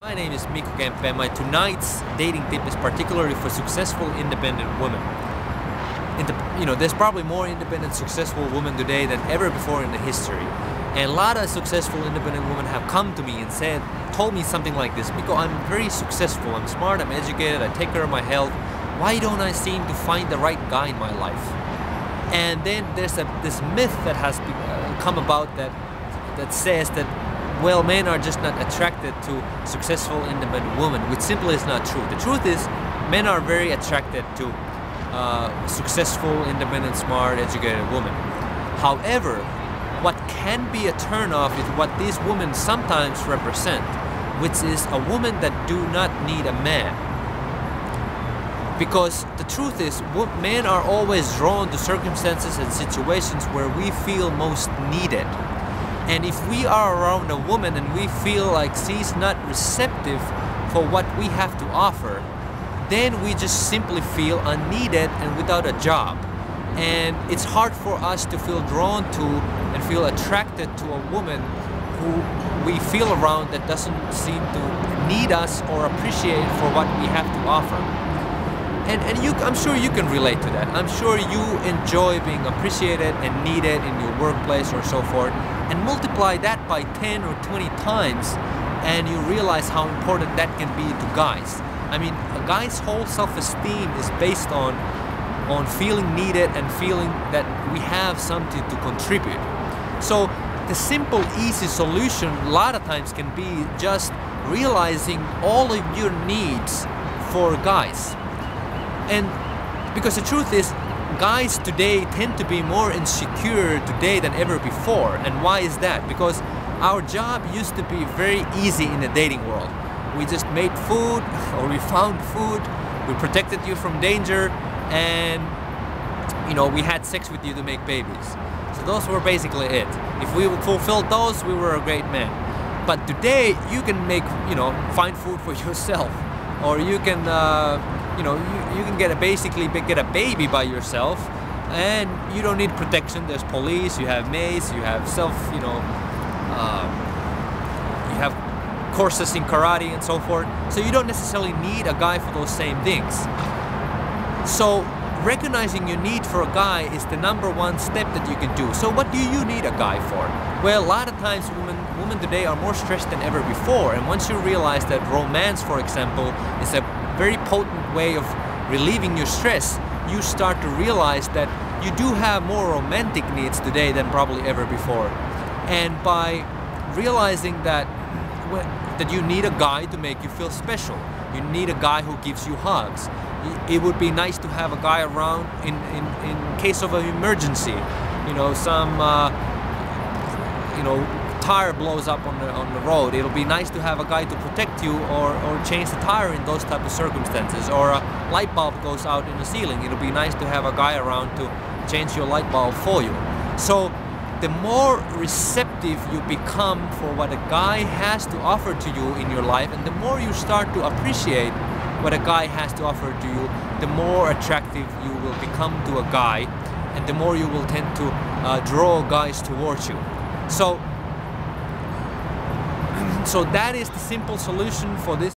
My name is Mikko Kemppe, and my tonight's dating tip is particularly for successful, independent women. There's probably more independent, successful women today than ever before in the history. And a lot of successful, independent women have come to me and told me something like this: Mikko, I'm very successful, I'm smart, I'm educated, I take care of my health. Why don't I seem to find the right guy in my life? And then there's this myth that has come about that says that, well, men are just not attracted to successful, independent women, which simply is not true. The truth is, men are very attracted to successful, independent, smart, educated women. However, what can be a turn-off is what these women sometimes represent, which is a woman that do not need a man. Because the truth is, men are always drawn to circumstances and situations where we feel most needed. And if we are around a woman and we feel like she's not receptive for what we have to offer, then we just simply feel unneeded and without a job. And it's hard for us to feel drawn to and feel attracted to a woman who we feel around that doesn't seem to need us or appreciate for what we have to offer. And I'm sure you can relate to that. I'm sure you enjoy being appreciated and needed in your workplace or so forth. And multiply that by 10 or 20 times and you realize how important that can be to guys. I mean, a guy's whole self-esteem is based on feeling needed and feeling that we have something to contribute. So the simple, easy solution a lot of times can be just realizing all of your needs for guys. And because the truth is, guys today tend to be more insecure today than ever before. And why is that? Because our job used to be very easy in the dating world. We just made food, or we found food, we protected you from danger, and we had sex with you to make babies. So those were basically it. If we fulfilled those, we were a great man. But today you can find food for yourself, or you can you can basically get a baby by yourself, and you don't need protection. There's police, you have maids, you have you have courses in karate and so forth. So you don't necessarily need a guy for those same things. So recognizing your need for a guy is the #1 step that you can do. So what do you need a guy for? Well, a lot of times women today are more stressed than ever before, and once you realize that romance, for example, is a very potent way of relieving your stress, you start to realize that you do have more romantic needs today than probably ever before. And by realizing that you need a guy to make you feel special, you need a guy who gives you hugs. It would be nice to have a guy around in case of an emergency. Some tire blows up on the road. It'll be nice to have a guy to protect you or change the tire in those type of circumstances. Or a light bulb goes out in the ceiling. It'll be nice to have a guy around to change your light bulb for you. So the more receptive you become for what a guy has to offer to you in your life, and the more you start to appreciate what a guy has to offer to you, the more attractive you will become to a guy, and the more you will tend to draw guys towards you. So that is the simple solution for this.